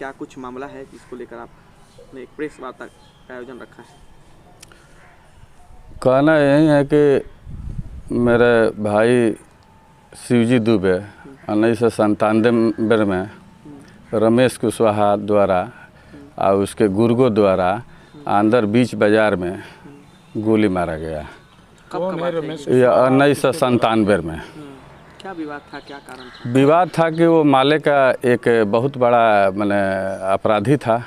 क्या कुछ मामला है जिसको लेकर आपने एक प्रेस वार्ता का आयोजन रखा है? कहना यही है कि मेरे भाई शिवजी दुबे 1997 में रमेश कुशवाहा द्वारा और उसके गुर्गो द्वारा अंदर बीच बाजार में गोली मारा गया। कब का रमेश? यह 1997 में। क्या विवाद था, क्या कारण था? विवाद था कि वो माले का एक बहुत बड़ा माने अपराधी था।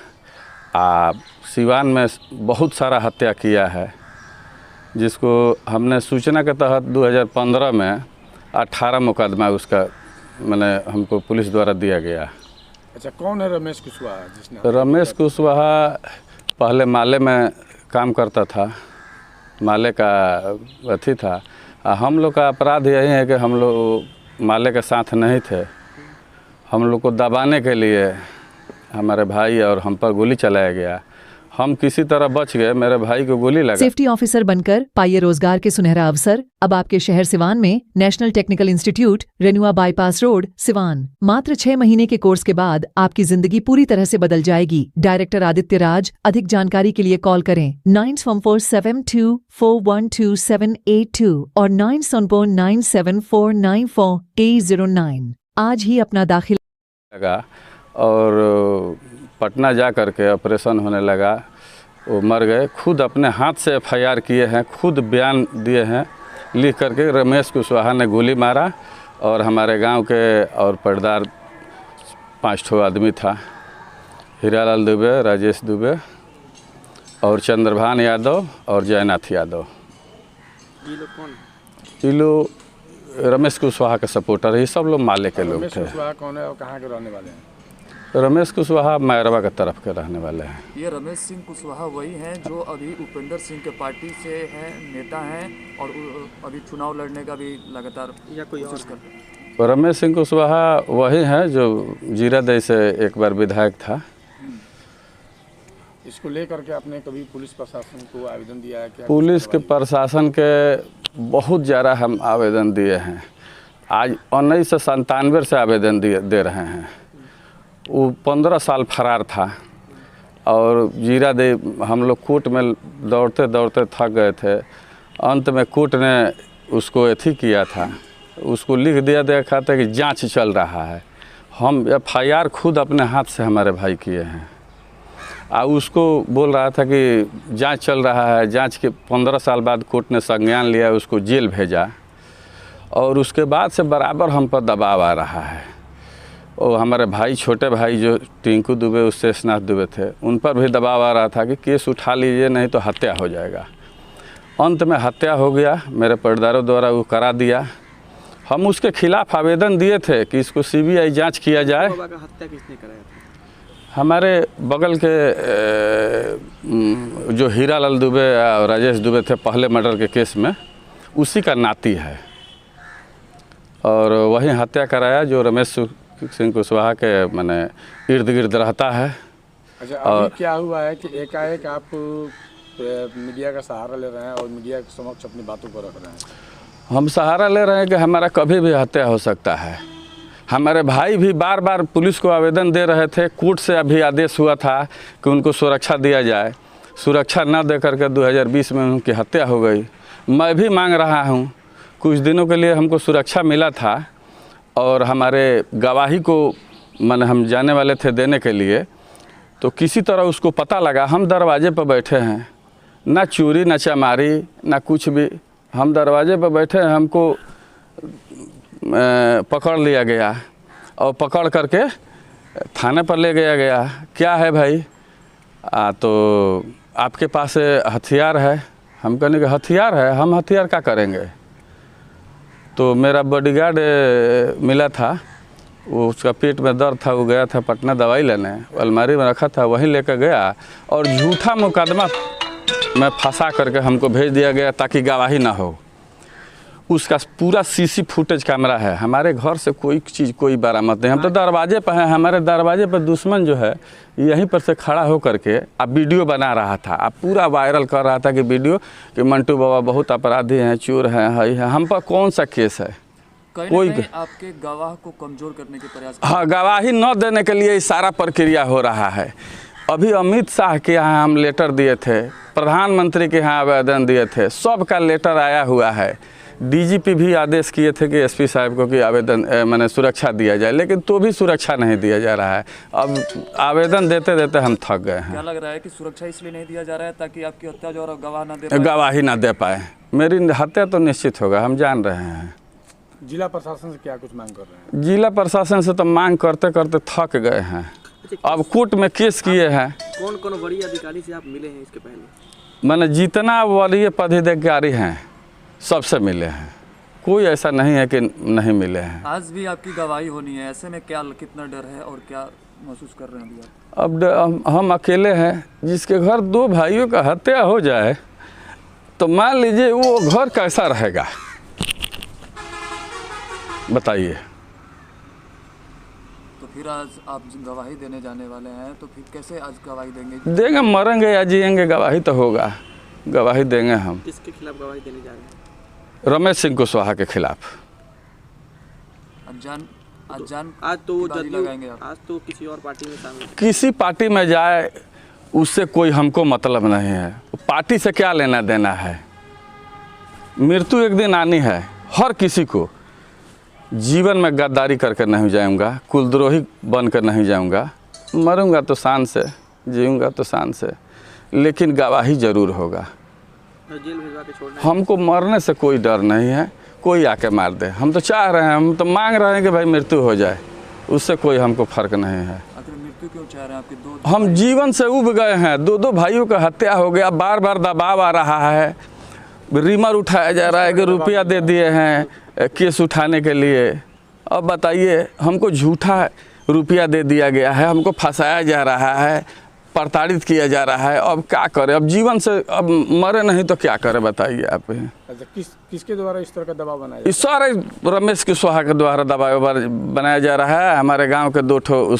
सिवान में बहुत सारा हत्या किया है, जिसको हमने सूचना के तहत 2015 में 18 मुकदमा उसका मैंने हमको पुलिस द्वारा दिया गया। अच्छा, कौन है रमेश कुशवाहा? जिसने रमेश कुशवाहा पहले माले में काम करता था, माले का अथी था। हम लोग का अपराध यही है कि हम लोग माले के साथ नहीं थे। हम लोग को दबाने के लिए हमारे भाई और हम पर गोली चलाया गया। हम किसी तरह बच गए, मेरे भाई को गोली लगा। सेफ्टी ऑफिसर बनकर पाइए रोजगार के सुनहरा अवसर। अब आपके शहर सिवान में national technical institute, Renua bypass road, Siwan. मात्र 6 महीने के कोर्स के बाद आपकी जिंदगी पूरी तरह से बदल जाएगी। डायरेक्टर आदित्य राज। अधिक जानकारी के लिए कॉल करें 9747241278 और 974974940809। आज ही अपना दाखिला लगा और पटना जा कर के ऑपरेशन होने लगा। वो मर गए। खुद अपने हाथ से FIR किए हैं, खुद बयान दिए हैं लिख करके। रमेश कुशवाहा ने गोली मारा और हमारे गांव के और पर्दार 5 आदमी था। हीरालाल दुबे, राजेश दुबे और चंद्रभान यादव और जयनाथ यादव। ये लोग कौन? ये लोग रमेश कुशवाहा के सपोर्टर, ये सब लोग माले के लोग थे। रमेश कुशवाहा कौन है और कहाँ के रहने वाले हैं? रमेश कुशवाहा मैरवा की तरफ के रहने वाले हैं। ये रमेश सिंह कुशवाहा वही हैं जो अभी उपेंद्र सिंह के पार्टी से हैं, नेता हैं और अभी चुनाव लड़ने का भी लगातार या कोई और कोशिश है? कर रहे हैं। रमेश सिंह कुशवाहा वही हैं जो जीरादेई से एक बार विधायक था। इसको लेकर के आपने कभी पुलिस प्रशासन को आवेदन दिया है क्या? पुलिस के प्रशासन के बहुत ज़्यादा हम आवेदन दिए हैं। आज 1997 से आवेदन दे रहे हैं। वो 15 साल फरार था और जीरादेई हम लोग कोर्ट में दौड़ते दौड़ते थक गए थे। अंत में कोर्ट ने उसको अथी किया था, उसको लिख दिया देखा था कि जांच चल रहा है। हम FIR खुद अपने हाथ से हमारे भाई किए हैं। उसको बोल रहा था कि जांच चल रहा है। जांच के 15 साल बाद कोर्ट ने संज्ञान लिया, उसको जेल भेजा और उसके बाद से बराबर हम पर दबाव आ रहा है। और हमारे भाई, छोटे भाई जो टिंकू दुबे और शेषनाथ दुबे थे, उन पर भी दबाव आ रहा था कि केस उठा लीजिए नहीं तो हत्या हो जाएगा। अंत में हत्या हो गया, मेरे पर्दारों द्वारा वो करा दिया। हम उसके खिलाफ आवेदन दिए थे कि इसको CBI जांच किया जाए। बाबा का हत्या किसने कराया था? हमारे बगल के जो हीरालाल दुबे और राजेश दुबे थे पहले मर्डर के केस में, उसी का नाती है और वही हत्या कराया जो रमेश सिंह कुशवाहा के माने इर्द गिर्द रहता है। अच्छा, अभी क्या हुआ है कि एकाएक आप मीडिया का सहारा ले रहे हैं और मीडिया के समक्ष अपनी बातों को रख रहे हैं? हम सहारा ले रहे हैं कि हमारा कभी भी हत्या हो सकता है। हमारे भाई भी बार बार पुलिस को आवेदन दे रहे थे। कोर्ट से अभी आदेश हुआ था कि उनको सुरक्षा दिया जाए। सुरक्षा न दे करके 2020 में उनकी हत्या हो गई। मैं भी मांग रहा हूँ, कुछ दिनों के लिए हमको सुरक्षा मिला था और हमारे गवाही को माने हम जाने वाले थे देने के लिए, तो किसी तरह उसको पता लगा। हम दरवाजे पर बैठे हैं, ना चोरी ना चमारी ना कुछ भी। हम दरवाजे पर बैठे हैं, हमको पकड़ लिया गया और पकड़ करके थाने पर ले गया। क्या है भाई? तो आपके पास हथियार है। हम कहने के हथियार है, हम हथियार क्या करेंगे? तो मेरा बॉडीगार्ड मिला था, वो उसका पेट में दर्द था, वो गया था पटना दवाई लेने, अलमारी में रखा था, वहीं लेकर गया और झूठा मुकदमा में फंसा करके हमको भेज दिया गया ताकि गवाही ना हो। उसका पूरा CC फुटेज कैमरा है। हमारे घर से कोई चीज़ कोई बरामद नहीं। हम तो दरवाजे पर हैं। हमारे दरवाजे पर दुश्मन जो है यहीं पर से खड़ा हो करके अब वीडियो बना रहा था। अब पूरा वायरल कर रहा था कि वीडियो कि मंटू बाबा बहुत अपराधी हैं, चोर हैं, हई है। हम पर कौन सा केस है? कहीं कोई ना कहीं आपके गवाह को कमजोर करने के प्रयास हाँ, गवाही न देने के लिए सारा प्रक्रिया हो रहा है। अभी अमित शाह के यहाँ हम लेटर दिए थे, प्रधानमंत्री के यहाँ आवेदन दिए थे, सबका लेटर आया हुआ है। डीजीपी भी आदेश किए थे कि एसपी साहब को कि आवेदन मैंने सुरक्षा दिया जाए, लेकिन तो भी सुरक्षा नहीं दिया जा रहा है। अब आवेदन देते देते हम थक गए हैं। क्या लग रहा है कि सुरक्षा इसलिए नहीं दिया जा रहा है ताकि आपकी हत्या जो और गवाह ना दे पाए? गवाही ना दे पाए। मेरी हत्या तो निश्चित होगा, हम जान रहे हैं। जिला प्रशासन से क्या कुछ मांग कर रहे हैं? जिला प्रशासन से तो मांग करते करते थक गए हैं। अब कोर्ट में केस किए हैं। कौन कौन बड़ी अधिकारी से आप मिले हैं इसके पहले? मैंने जितना वरीय पदाधिकारी हैं सबसे मिले हैं, कोई ऐसा नहीं है कि नहीं मिले हैं। आज भी आपकी गवाही होनी है, ऐसे में क्या कितना डर है और क्या महसूस कर रहे हैं अभी आप? अब हम अकेले हैं, जिसके घर 2 भाइयों का हत्या हो जाए तो मान लीजिए वो घर कैसा रहेगा, बताइए। तो फिर आज आप गवाही देने जाने वाले हैं, तो फिर कैसे आज गवाही देंगे? देंगे, मरेंगे या जिएंगे, गवाही तो होगा, गवाही देंगे हम। किसके खिलाफ गवाही देने जा रहे हैं? रमेश सिंह कुशवाहा के खिलाफ। आज तो वो बाजी लगाएंगे आप? आज तो किसी और पार्टी में शामिल है। किसी पार्टी में जाए उससे कोई हमको मतलब नहीं है। पार्टी से क्या लेना देना है। मृत्यु एक दिन आनी है हर किसी को। जीवन में गद्दारी करके नहीं जाऊंगा, कुलद्रोही बनकर नहीं जाऊंगा। मरूंगा तो शान से, जीऊंगा तो शान से, लेकिन गवाही जरूर होगा। जेल भिजवा के छोड़ना है। हमको मरने से कोई डर नहीं है, कोई आके मार दे। हम तो चाह रहे हैं, हम तो मांग रहे हैं कि भाई मृत्यु हो जाए, उससे कोई हमको फर्क नहीं है। आखिर मृत्यु क्यों चाह रहे हैं आपके? दो हम जीवन से उब गए हैं। 2 भाइयों का हत्या हो गया, बार बार दबाव आ रहा है, रिमर उठाया जा रहा है कि रुपया दे दिए हैं केस उठाने के लिए। अब बताइए, हमको झूठा रुपया दे दिया गया है, हमको फंसाया जा रहा है, प्रताड़ित किया जा रहा है। अब क्या करें? अब जीवन से अब मरे नहीं तो क्या करें, बताइए आप। अच्छा, किसके द्वारा इस तरह का दबाव बनाया? इस सारे रमेश कुशवाहा के द्वारा दबाव बनाया जा रहा है। हमारे गांव के 2 ठो